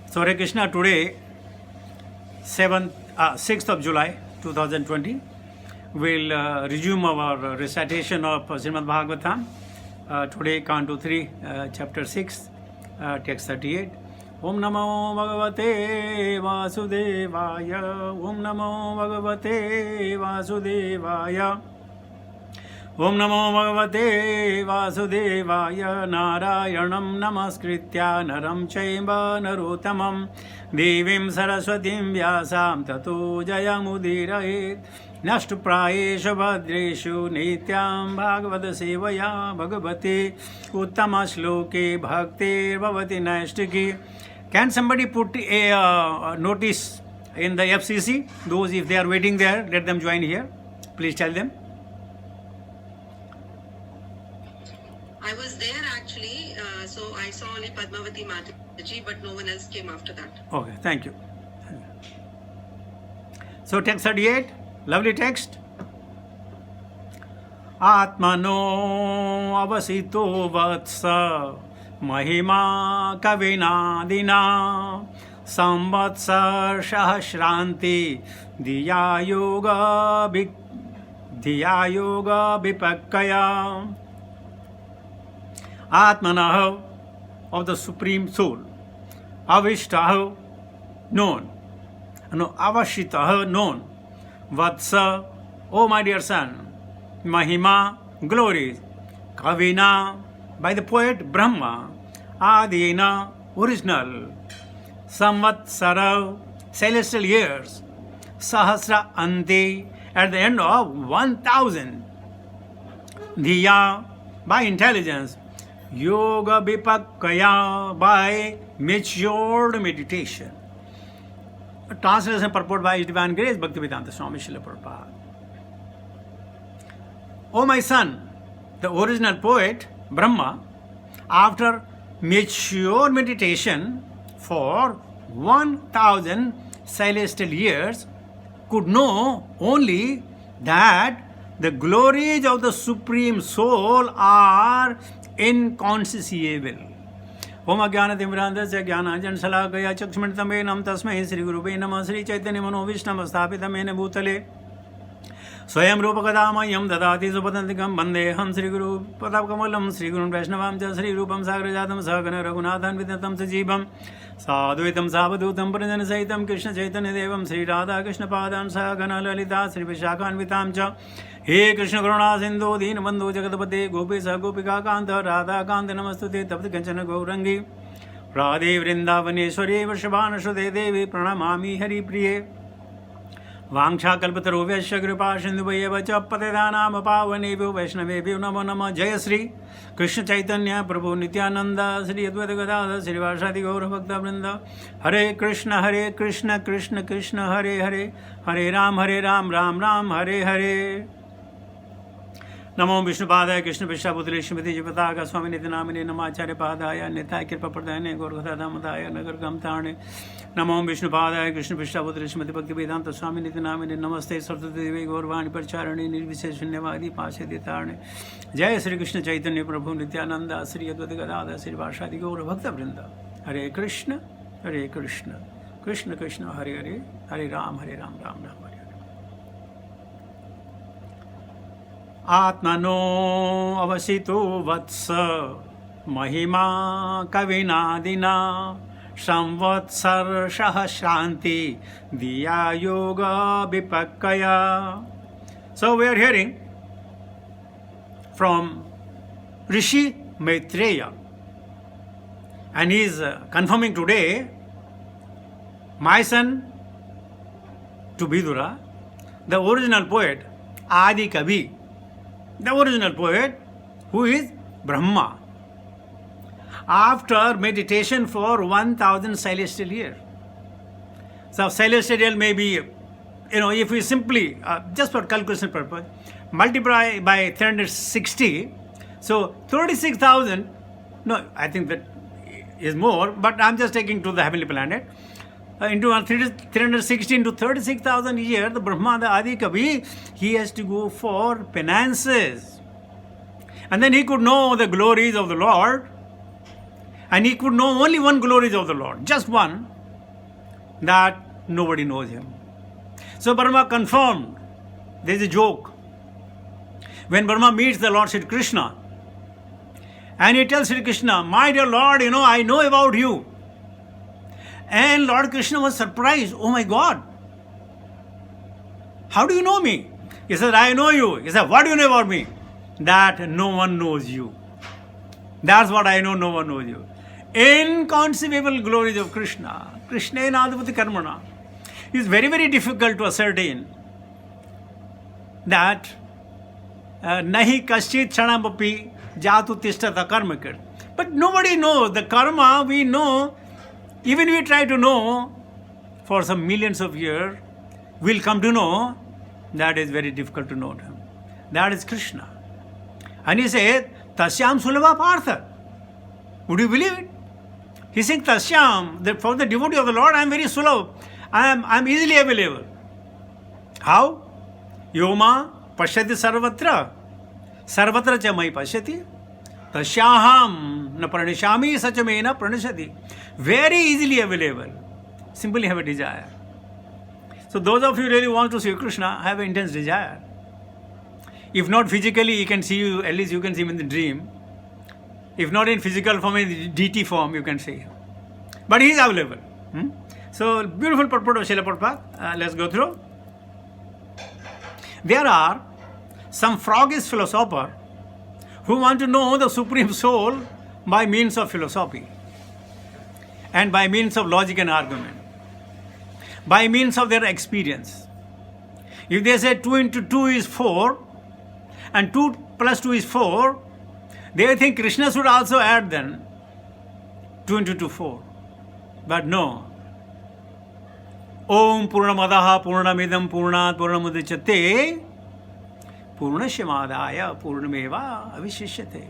So Hare Krishna, today 6th of July 2020, we'll resume our recitation of Srimad Bhagavatam. Today Canto 3, Chapter 6, Text 38. Om Namo Bhagavate Vasudevaya. Om Namo Bhagavate Vasudevaya. Om Namo Bhagavate Vasudevaya. Narayanam Namaskritya Naram Chaiva Narottamam Devim Saraswatim Vyasam Tato Jayamudiraet Nashtuprayeshu Bhadreshu Nityam Bhagavata Sevaya Bhagavate Uttama Shloke Bhaktir Bhavati Naishtiki. Can somebody put a notice in the FCC? Those, if they are waiting there, let them join here. Please tell them. I was there actually, so I saw only Padmavati Mataji, but no one else came after that. Okay, thank you. So text 38, lovely text. Atmano avasito vatsa mahima kavinadina samvatsar shahashranti diya yoga vipakkaya. Atmanah, of the Supreme Soul, Avishtaha, known, Avashitaha, known, Vatsa, O my dear son, Mahima, glories, Kavina, by the poet Brahma, Adina, original, Samvatsara, celestial years, Sahasra Anti, at the end of 1000, Dhiya, by intelligence, Yoga Vipakkaya, by matured meditation. A translation purport by His Divine Grace Bhaktivedanta Swami Srila Prabhupada. O my son, the original poet Brahma, after mature meditation for 1000 celestial years, could know only that the glories of the Supreme Soul are inconceivable. Om Ajnana-Timmirandhasya Jnananjana-Shalakaya Chakshmanitam Nam Tasmai Sri Gurube Namah Sri Chaitanya Manovishnam Sthapitam Mene Bhutale Swayam Rupa Kadamayam Dadati Supatantikam Bandeham Sri Guru Padapakamalam Sri Gurun Vaishnavam Cha Sri Rupam Sagrajatam Sahagana Raghunathan Vidatam Sajivam Sadhuitam Savadutam Pranjana Saitam Krishna Chaitanya Devam Sri Radha Krishna Padan Sahagana Lalita Sri Vishakhan Vitam Cha हे कृष्ण करुणा सिंधु दीन बंधु जगतपते गोपी सह गोपिका कांत राधा कांत नमस्तुते तप्त कंचन गौरंगी राधे वृंदावनेश्वरी वृषभानुसुते देवी प्रणमामि हरिप्रिये वाञ्छाकल्पतरुभ्यश्च कृपा सिन्धुभ्येव च पतितानां पावनेभ्यो वैष्णवेभ्यो नमो नमः. जय श्री कृष्ण चैतन्य प्रभु नित्यानंद श्री अद्वैत गदाधर श्रीवासादि गौरभक्तवृंद. हरे कृष्ण कृष्ण कृष्ण हरे हरे, हरे राम राम राम हरे हरे. नमो विष्णुपादाय कृष्ण विश्वापुत्रे श्रीमती जपताका स्वामी नित्य नामिने नमाचार्य पादाय निताय कृपा प्रदायने गौरकथा दामदाय नगर गमतारणे. नमो विष्णुपादाय कृष्ण विश्वापुत्रे श्रीमती भक्ति वेदांत स्वामी नित्य नामिने नमस्ते सरस्वती देवी गौरवाणी परिचारणे निर्विशेष शून्यवादी पाशेदितारणे. जय श्री कृष्ण चैतन्य प्रभु नित्यानंद श्री अद्वैत गदाधर श्रीवासादि गौर भक्तवृंद. हरे कृष्ण कृष्ण कृष्ण हरे हरे, हरे राम राम राम हरे. आत्मनो अवसितो वत्स महिमा कविनादिना संवत्सर सहस्रांति दिया yoga विपक्कया. So we are hearing from Rishi Maitreya, and he is confirming today, my son, to Vidura, the original poet Adi Kavi, the original poet, who is Brahma, after meditation for 1000 celestial years. So celestial may be, if we simply, just for calculation purpose, multiply by 360, so 36,000, no, I think that is more, but I'm just taking to the heavenly planet. Into 360 into 36,000 years, the Brahma, the Adi Kavi, he has to go for penances. And then he could know the glories of the Lord. And he could know only one glories of the Lord, just one. that nobody knows him. So Brahma confirmed. There is a joke. When Brahma meets the Lord Sri Krishna, and he tells Sri Krishna, my dear Lord, I know about you. And Lord Krishna was surprised. Oh my God. How do you know me? He said, I know you. He said, what do you know about me? That no one knows you. That's what I know, no one knows you. Inconceivable glories of Krishna. Krishna in Advati Karmana. It is very, very difficult to ascertain that nahi kaschit chanamapi jatu tishtata karmakir. But nobody knows. The karma we know, even we try to know for some millions of years, we'll come to know that is very difficult to know him. That is Krishna. And he said, Tasyam Sulabha Partha. Would you believe it? He said, Tasyam, that for the devotee of the Lord, I am very sulabh. I am easily available. How? Yoma pashyati sarvatra. Sarvatra cha mai pashyati. Tasyaham na pranishami sachamena pranishati. Very easily available. Simply have a desire. So those of you really want to see Krishna, have an intense desire. If not physically, he can see you, at least you can see him in the dream. If not in physical form, in DT form, you can see him. But he is available. So, beautiful purport of Srila Prabhupada. Let's go through. There are some froggish philosophers who want to know the Supreme Soul by means of philosophy and by means of logic and argument, by means of their experience. If they say 2 into 2 is 4 and 2 plus 2 is 4, they think Krishna should also add then 2 into 2, 4. But no. Om Purnamadaha Purnamidam Purnat Purnamudachyate Purnasyamadaya Purnameva Avishishyate.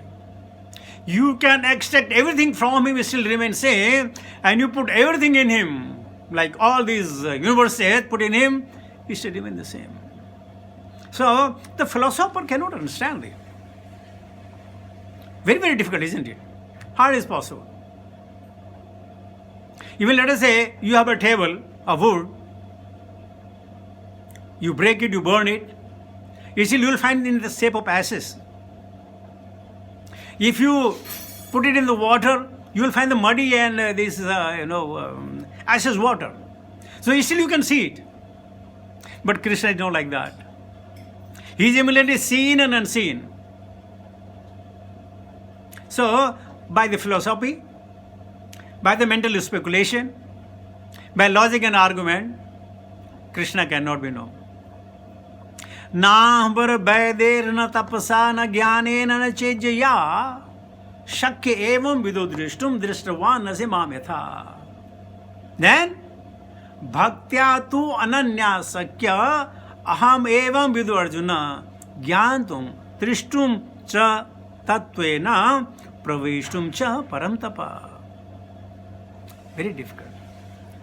You can extract everything from him, he still remains same, and you put everything in him, like all these universes put in him, he still remains the same. So the philosopher cannot understand it. Very, very difficult, isn't it? How is possible? Even let us say you have a table of wood, you break it, you burn it, still you will find it in the shape of ashes. If you put it in the water, you will find the muddy and ashes water. So still you can see it. But Krishna is not like that. He is immediately seen and unseen. So, by the philosophy, by the mental speculation, by logic and argument, Krishna cannot be known. Na bar vaider na tapasa na jnane na chejya shakya evam vido drishtum drishtavan nase mamyatha. Then, bhaktya tu ananya sakya aham evam vido arjuna jnantum trishtum cha tattvena pravishtum cha param tapa. Very difficult.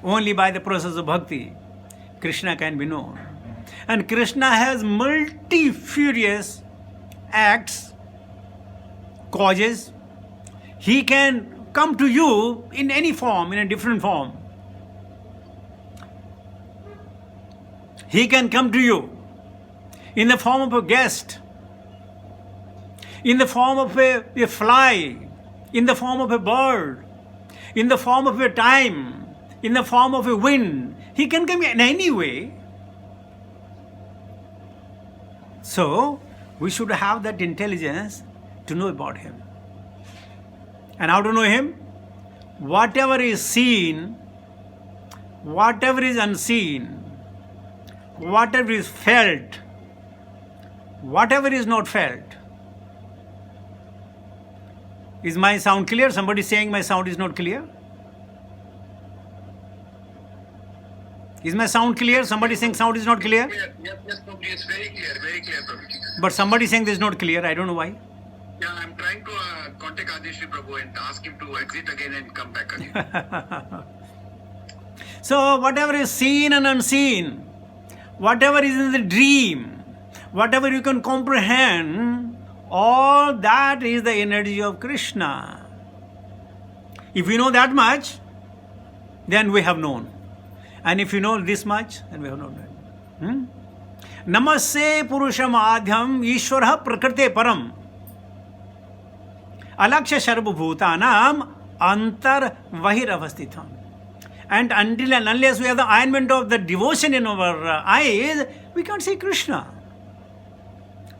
Only by the process of bhakti, Krishna can be known. And Krishna has multifarious acts, causes. He can come to you in any form, in a different form. He can come to you in the form of a guest, in the form of a fly, in the form of a bird, in the form of a time, in the form of a wind. He can come in any way. So, we should have that intelligence to know about him. And how to know him? Whatever is seen, whatever is unseen, whatever is felt, whatever is not felt. Is my sound clear? Somebody saying my sound is not clear? Is my sound clear? Somebody saying sound is not clear? Yes, Prabhuji, it's very clear, Prabhuji. But somebody saying this is not clear. I don't know why. Yeah, I'm trying to contact Adeshri Prabhu and ask him to exit again and come back again. So whatever is seen and unseen, whatever is in the dream, whatever you can comprehend, all that is the energy of Krishna. If we know that much, then we have known. And if you know this much, then we have not done. Namaste Purusham Adhyam Ishwarah Prakrite Param Alaksha Sarvabhutanam Antar Vahiravastitham. And until and unless we have the alignment of the devotion in our eyes, we can't see Krishna.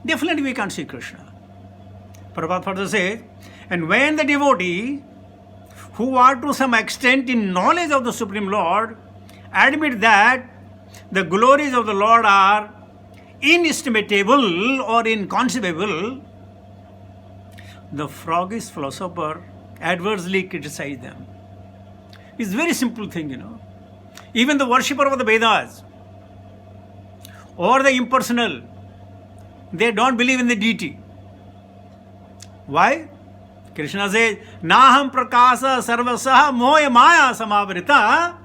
Definitely we can't see Krishna. Prabhupada further says, and when the devotee, who are to some extent in knowledge of the Supreme Lord, admit that the glories of the Lord are inestimable or inconceivable, the froggish philosopher adversely criticizes them. It's a very simple thing, you know. Even the worshipper of the Vedas or the impersonal, they don't believe in the deity. Why? Krishna says, Naham prakasa sarvasah moya maya samavrita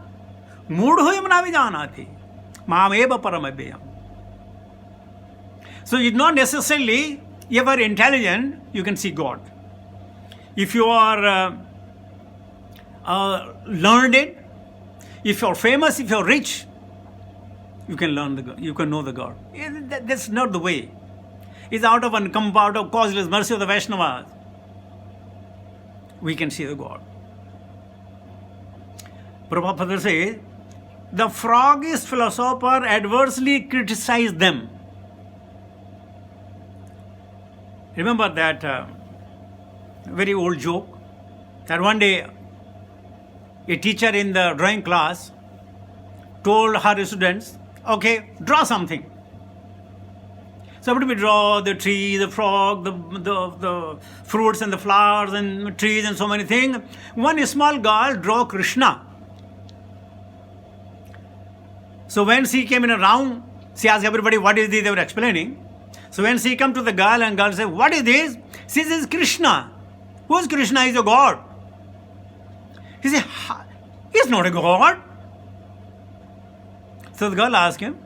mudhoyam navijanati mameva paramabhyam. So it's not necessarily, if you are intelligent, you can see God. If you are learned, if you are famous, if you are rich, you can learn the God, you can know the God. That's not the way. It's out of causeless mercy of the Vaishnavas. We can see the God. Prabhupada says, the froggish philosopher adversely criticized them. Remember that very old joke that one day a teacher in the drawing class told her students, okay, draw something. So we draw the tree, the frog, the fruits and the flowers and trees and so many things. One small girl draw Krishna. So when she came in a round, she asked everybody, what is this? They were explaining. So when she come to the girl and girl said, what is this? She says, Krishna. Who is Krishna? He is a god. He said, he is not a god. So the girl asked him,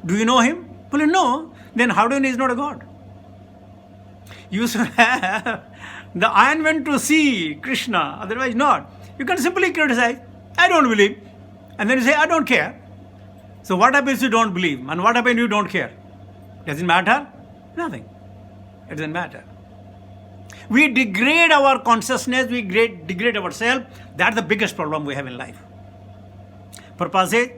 do you know him? Well, no. Then how do you know he is not a god? You should have the alignment to see Krishna, otherwise not. You can simply criticize, I don't believe. And then you say, I don't care. So what happens if you don't believe? And what happens if you don't care? Does it matter? Nothing. It doesn't matter. We degrade our consciousness, we degrade ourselves. That's the biggest problem we have in life. Prabhupada says,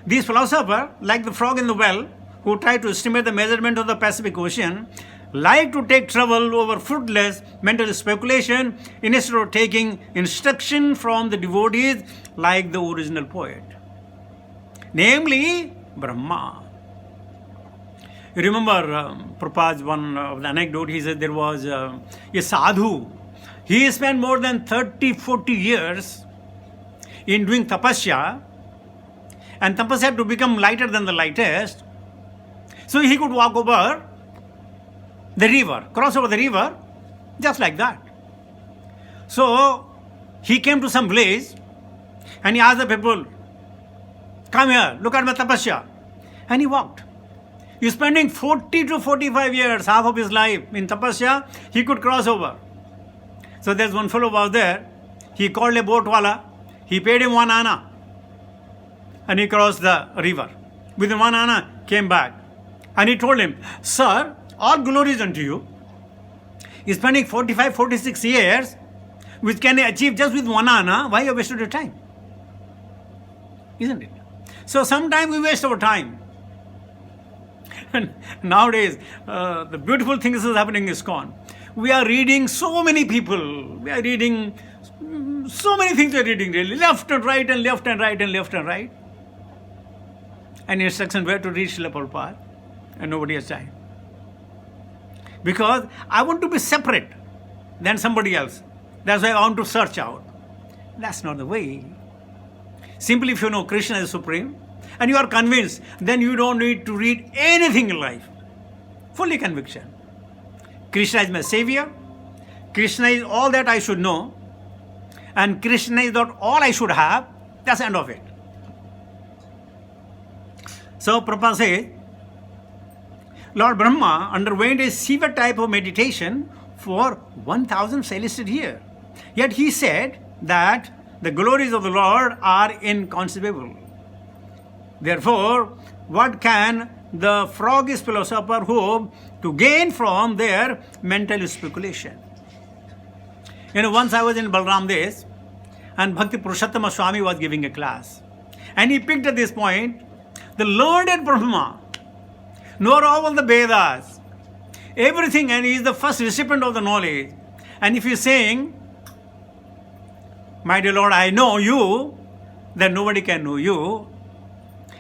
these philosophers, like the frog in the well, who try to estimate the measurement of the Pacific Ocean, like to take trouble over fruitless mental speculation instead of taking instruction from the devotees like the original poet, namely Brahma. You remember Prabhupada's one of the anecdote, he said there was a sadhu. He spent more than 30-40 years in doing tapasya, and tapasya to become lighter than the lightest. So he could walk over the river, cross over the river, just like that. So he came to some place and he asked the people, come here, look at my tapasya. And he walked. He's spending 40 to 45 years, half of his life in tapasya, he could cross over. So there's one fellow was there, he called a boat wala, he paid him 1 anna and he crossed the river. Within 1 anna, came back. And he told him, sir, all glory is unto you. He's spending 45, 46 years, which can achieve just with 1 anna. Why you wasted your time? Isn't it? So sometimes we waste our time. And nowadays, the beautiful thing is happening in ISKCON. We are reading so many people. We are reading so many things. We are reading really left and right and left and right and left and right. And instruction where to read Srila Prabhupada. And nobody has time. Because I want to be separate than somebody else. That's why I want to search out. That's not the way. Simply if you know Krishna is supreme and you are convinced, then you don't need to read anything in life. Fully conviction. Krishna is my savior. Krishna is all that I should know. And Krishna is not all I should have. That's the end of it. So Prabhupada says, Lord Brahma underwent a severe type of meditation for 1000 celestial years. Yet he said that the glories of the Lord are inconceivable. Therefore, what can the froggish philosopher hope to gain from their mental speculation? Once I was in Balram Desh, and Bhakti Purushottama Swami was giving a class. And he picked at this point the learned Brahma, nor all the Vedas, everything, and he is the first recipient of the knowledge. And if he is saying, my dear Lord, I know you, then nobody can know you.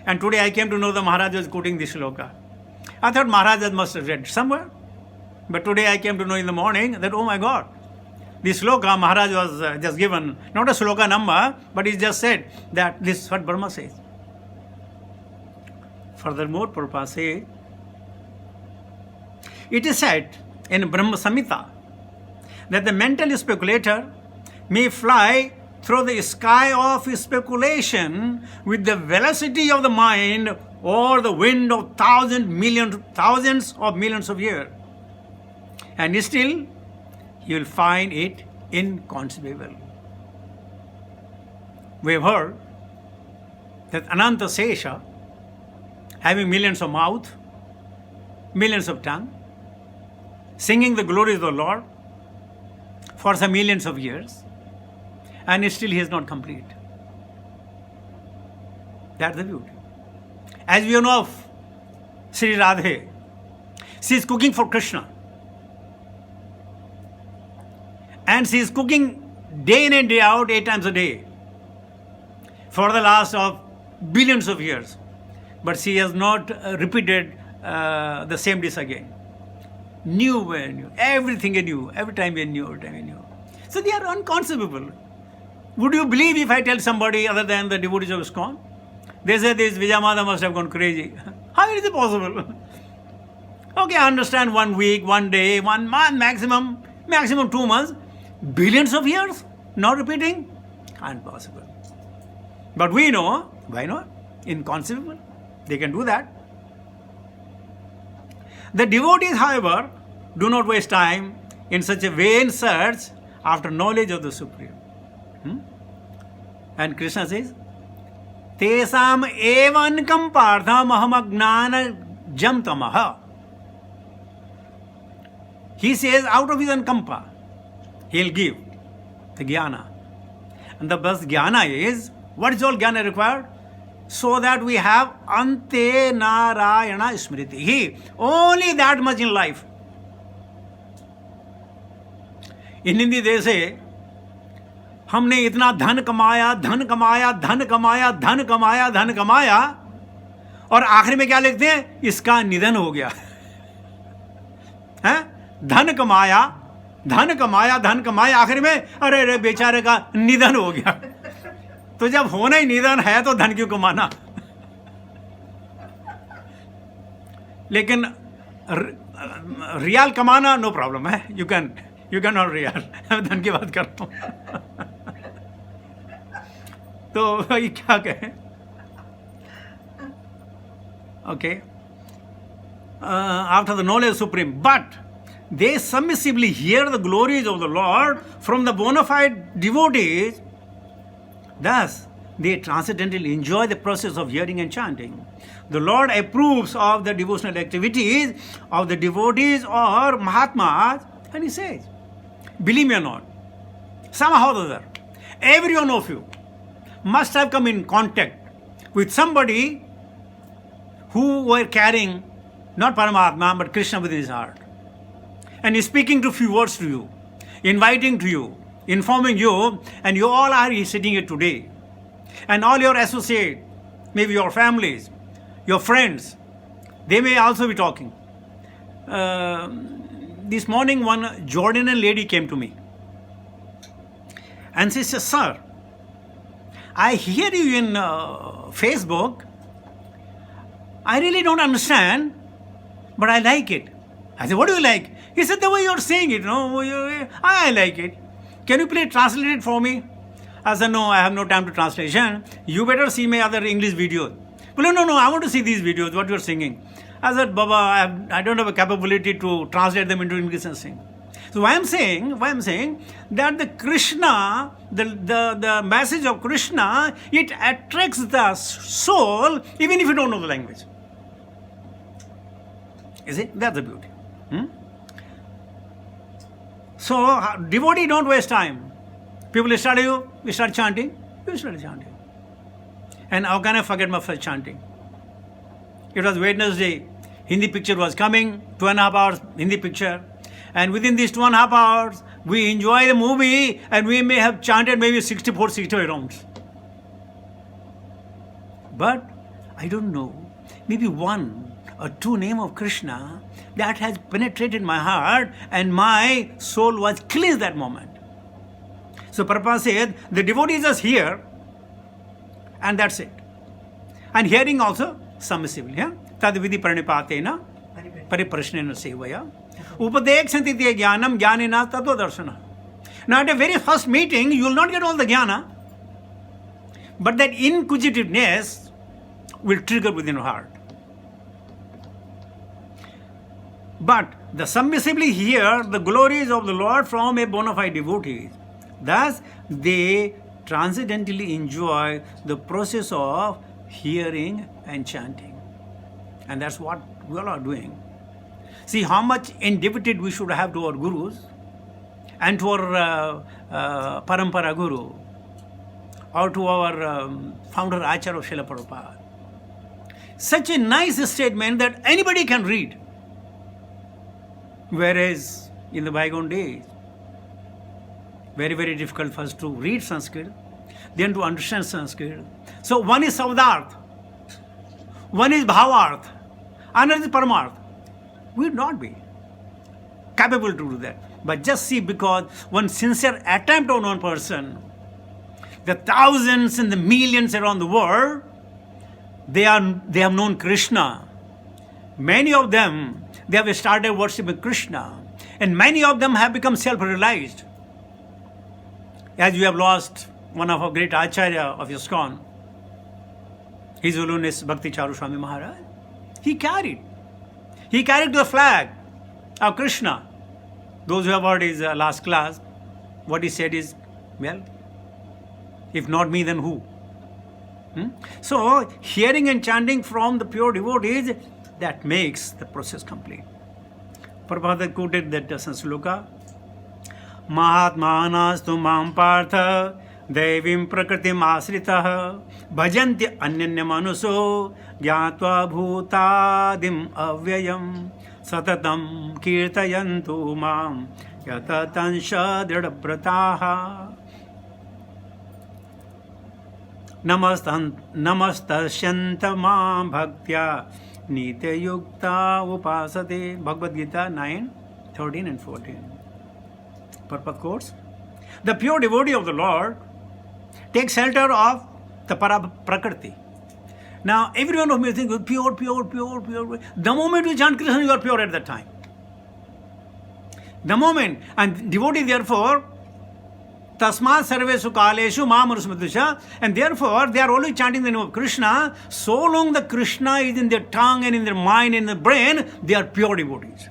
And today I came to know the Maharaj was quoting this shloka. I thought Maharaj must have read somewhere. But today I came to know in the morning that, oh my God, this shloka Maharaj was just given, not a shloka number, but he just said that this is what Brahma says. Furthermore, Prabhupada says, it is said in Brahma Samhita that the mental speculator may fly through the sky of speculation with the velocity of the mind or the wind of thousands of millions of years. And still, you will find it inconceivable. We have heard that Ananta Sesha, having millions of mouth, millions of tongue, singing the glories of the Lord for some millions of years, and still he is not complete. That's the beauty. As we know of Sri Radhe, she is cooking for Krishna. And she is cooking day in and day out, 8 times a day, for the last of billions of years. But she has not repeated the same dish again. New and new, everything anew, every time anew. So they are unconceivable. Would you believe if I tell somebody other than the devotees of ISKCON? They say this Vijayamada must have gone crazy. How is it possible? Okay, I understand 1 week, 1 day, 1 month, maximum 2 months. Billions of years? Not repeating? Impossible. But we know, why not? Inconceivable. They can do that. The devotees, however, do not waste time in such a vain search after knowledge of the Supreme. And Krishna says, Tesam evankam partham aham agnana jam tamaha. He says, out of his ankampa, he'll give the jnana. And the best jnana is, what is all jnana required? So that we have ante narayana smriti. Only that much in life. In Hindi they say, हमने इतना धन कमाया और आखिर में क्या लिखते हैं? इसका निधन हो गया. हैं? धन कमाया आखिर में अरे बेचारे का निधन हो गया. तो जब होना ही निधन है तो धन क्यों कमाना? लेकिन रियल कमाना नो प्रॉब्लम है. You can not real. धन की बात करता हूं. तो ये क्या कहें? Okay. After the knowledge supreme, but they submissively hear the glories of the Lord from the bona fide devotees. Thus, they transcendently enjoy the process of hearing and chanting. The Lord approves of the devotional activities of the devotees or Mahatmas, and He says, believe me or not, somehow or other, every one of you must have come in contact with somebody who were carrying not Paramatma but Krishna within his heart. And he's speaking to few words to you, inviting to you, informing you, and you all are sitting here today. And all your associates, maybe your families, your friends, they may also be talking. This morning one Jordanian lady came to me and she says, sir, I hear you in Facebook. I really don't understand, but I like it. I said, what do you like? He said, the way you're saying it, I like it. Can you please translate it for me? I said, no, I have no time to translation. You better see my other English videos. Well, no, I want to see these videos, what you're singing. I said, Baba, I don't have a capability to translate them into English and sing. So why I'm saying that the Krishna, the message of Krishna, it attracts the soul even if you don't know the language. Is it? That's the beauty. So devotee don't waste time. People start chanting, you start chanting. And how can I forget my first chanting? It was Wednesday. Hindi picture was coming, 2.5 hours Hindi picture. And within these 2.5 hours, we enjoy the movie and we may have chanted maybe 64, 68 rounds. But I don't know, maybe 1 or 2 name of Krishna that has penetrated my heart and my soul was cleansed that moment. So Prabhupada said, the devotees are here and that's it. And hearing also submissively. Yeah? Tad vidhi pranipatena pariprashnena sevaya upadeksanti te jnanam jnanena tato darshana. Now at the very first meeting, you will not get all the jnana, but that inquisitiveness will trigger within your heart. But the submissively hear the glories of the Lord from a bona fide devotee. Thus, they transcendently enjoy the process of hearing and chanting. And that's what we all are doing. See how much indebted we should have to our gurus and to our Parampara Guru or to our founder Acharya of Srila Prabhupada. Such a nice statement that anybody can read. Whereas in the bygone days, very, very difficult for us to read Sanskrit, then to understand Sanskrit. So one is Savdarth, one is Bhavarth, another is Paramarth. We would not be capable to do that. But just see, because one sincere attempt on one person, the thousands and the millions around the world, they have known Krishna. Many of them, they have started worshipping Krishna. And many of them have become self-realized. As you have lost one of our great Acharya of ISKCON, His Holiness Bhakti Charu Swami Maharaj. He carried the flag of Krishna. Those who have heard his last class, what he said is, well, if not me, then who? So, hearing and chanting from the pure devotees, that makes the process complete. Prabhupada quoted that Sansloka, Mahatmanastu mam partha devim prakritim asritah bhajanti anyanya manuso gyatva bhutadim avyayam satatam kirtayantu mam yatatansha dridabhrataha namastashyanta mam bhaktya nitya yukta upasate. Bhagavad Gita 9, 13 and 14. Purport quotes, the pure devotee of the Lord takes shelter of the Prakriti. Now, everyone of me thinks pure. The moment you chant Krishna, you are pure at that time. The moment, and devotee therefore, tasmat sarvesu kaleshu mamarusmatusha, and therefore they are always chanting the name of Krishna. So long the Krishna is in their tongue and in their mind and in the brain, they are pure devotees.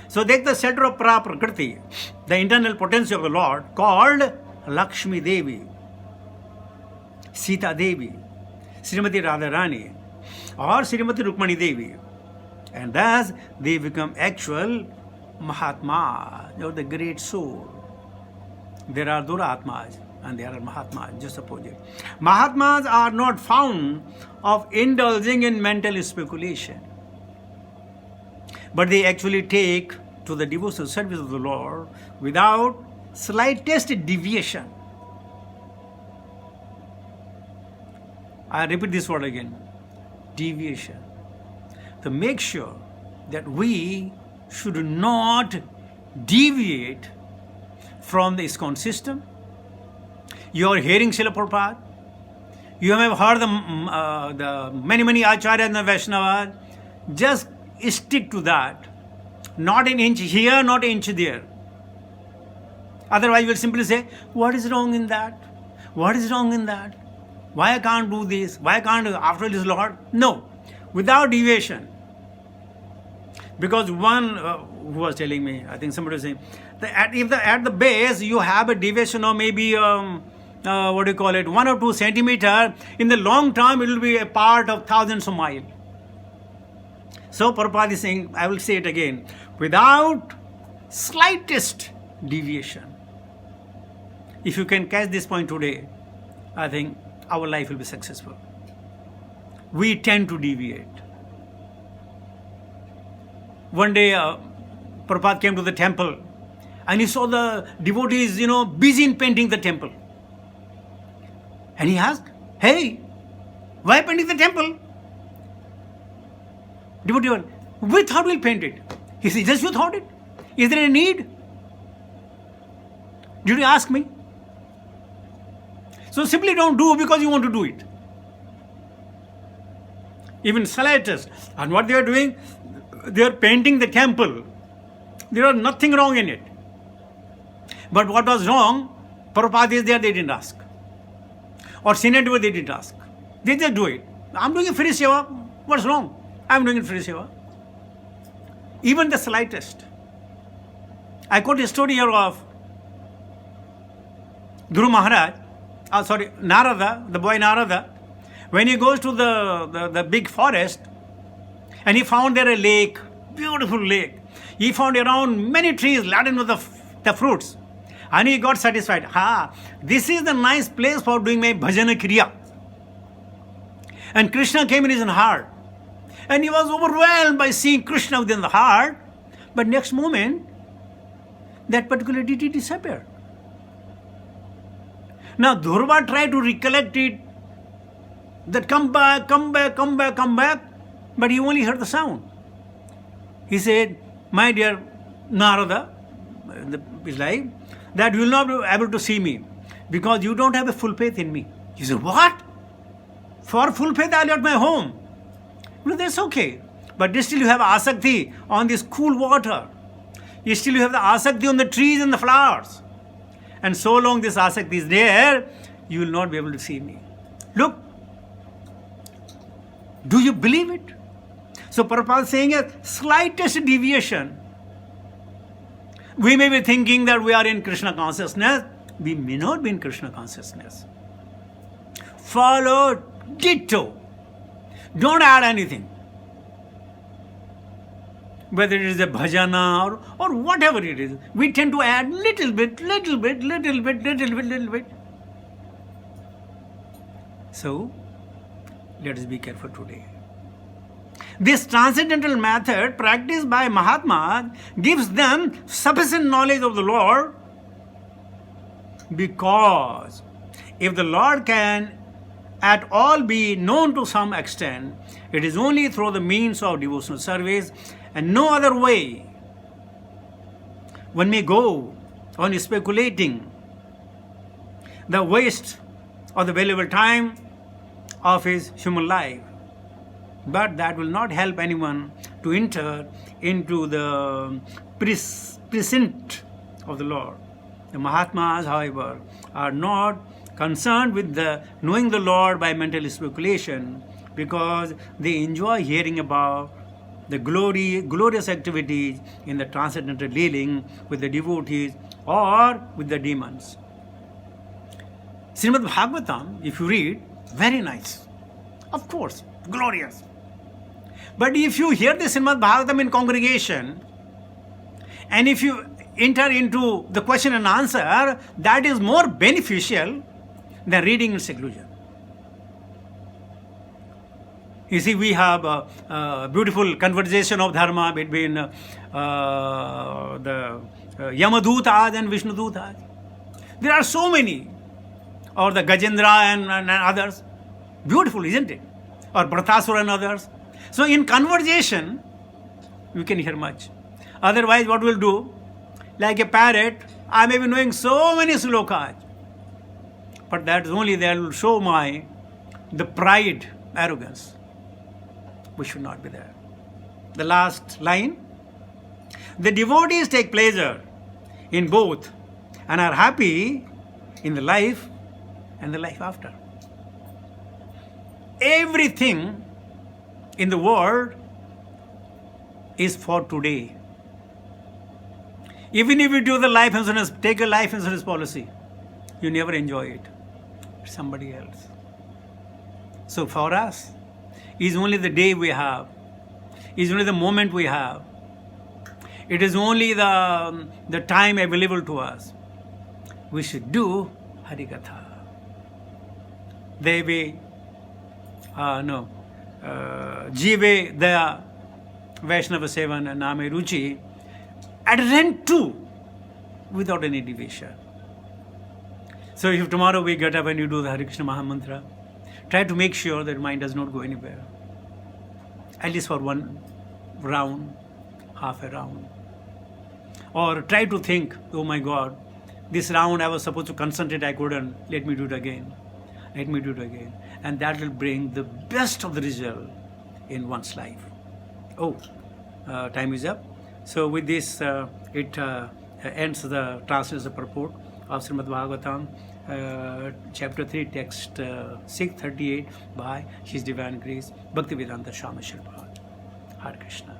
So take the shelter of Prakriti, the internal potency of the Lord, called Lakshmi Devi, Sita Devi, Srimati Radharani, or Srimati Rukmani Devi. And thus they become actual Mahatma, or the great soul. There are Duratmas and there are Mahatmas, just suppose it. Mahatmas are not found of indulging in mental speculation, but they actually take to the devotional service of the Lord without slightest deviation. I repeat this word again, deviation. To make sure that we should not deviate from the ISKCON system. You are hearing Srila Prabhupada. You have heard the many Acharyas and the Vaishnavas. Just stick to that. Not an inch here, not an inch there. Otherwise, you will simply say, what is wrong in that? What is wrong in that? Why I can't do this? Why I can't, after this Lord? No, without deviation. Because one who was telling me, I think somebody was saying, that if at the base you have a deviation of maybe 1 or 2 centimeter, in the long term it will be a part of thousands of miles. So Prabhupada is saying, I will say it again, without slightest deviation. If you can catch this point today, I think our life will be successful. We tend to deviate. One day, Prabhupada came to the temple and he saw the devotees, busy in painting the temple. And he asked, hey, why painting the temple? Devotee one, we thought we'll paint it. He said, just you thought it? Is there a need? Did you ask me? So simply don't do because you want to do it. Even slightest. And what they are doing, they are painting the temple. There is nothing wrong in it. But what was wrong, Prabhupada is there, they didn't ask. Or Senior Devotee, they didn't ask. They just do it. I'm doing a free seva. What's wrong? I'm doing a free seva. Even the slightest. I quote a story here of Dhruva Maharaj, Narada, the boy Narada, when he goes to the big forest and he found there a lake, beautiful lake. He found around many trees laden with the fruits. And he got satisfied. This is the nice place for doing my bhajana kriya. And Krishna came in his heart. And he was overwhelmed by seeing Krishna within the heart. But next moment, that particular deity disappeared. Now Dhruva tried to recollect it, that come back, but he only heard the sound. He said, my dear Narada, his life, that you will not be able to see me because you don't have a full faith in me. He said, what? For full faith I left my home. No, that's okay. But still you have asakti on this cool water. Still you have the asakti on the trees and the flowers. And so long this asakti is there, you will not be able to see me. Look, do you believe it? So Prabhupada is saying a slightest deviation. We may be thinking that we are in Krishna consciousness. We may not be in Krishna consciousness. Follow ditto. Don't add anything. Whether it is a bhajana or whatever it is, we tend to add little bit. So, let us be careful today. This transcendental method practiced by Mahatmas gives them sufficient knowledge of the Lord, because if the Lord can at all be known to some extent, it is only through the means of devotional service and no other way. One may go on speculating the waste of the valuable time of his human life, but that will not help anyone to enter into the precinct of the Lord. The Mahatmas, however, are not concerned with knowing the Lord by mental speculation, because they enjoy hearing about the glorious activities in the transcendental dealing with the devotees or with the demons. Srimad Bhagavatam, if you read, very nice. Of course, glorious. But if you hear the Srimad Bhagavatam in congregation, and if you enter into the question and answer, that is more beneficial than reading in seclusion. You see, we have a beautiful conversation of dharma between the Yamadutas and Vishnudutas. There are so many. Or the Gajendra and others. Beautiful, isn't it? Or Bratasura and others. So in conversation, you can hear much. Otherwise, what we'll do? Like a parrot, I may be knowing so many slokas, but that is only that will show the pride, arrogance. We should not be there. The last line. The devotees take pleasure in both and are happy in the life and the life after. Everything in the world is for today. Even if you do the life insurance, take a life insurance policy, you never enjoy it. Somebody else. So for us, is only the day we have, is only the moment we have. It is only the time available to us. We should do Harikatha. Deve, Jive Daya Vaishnava Sevan Name Ruchi, adherent to, without any deviation. So if tomorrow we get up and you do the Hare Krishna Mahamantra, try to make sure that your mind does not go anywhere. At least for one round, half a round. Or try to think, oh my God, this round I was supposed to concentrate, I couldn't. Let me do it again. Let me do it again. And that will bring the best of the result in one's life. Oh, time is up. So with this, it ends the translation purport of Srimad Bhagavatam, chapter 3, text 638 by His Divine Grace, Bhaktivedanta Swami Srila Prabhupada. Hare Krishna.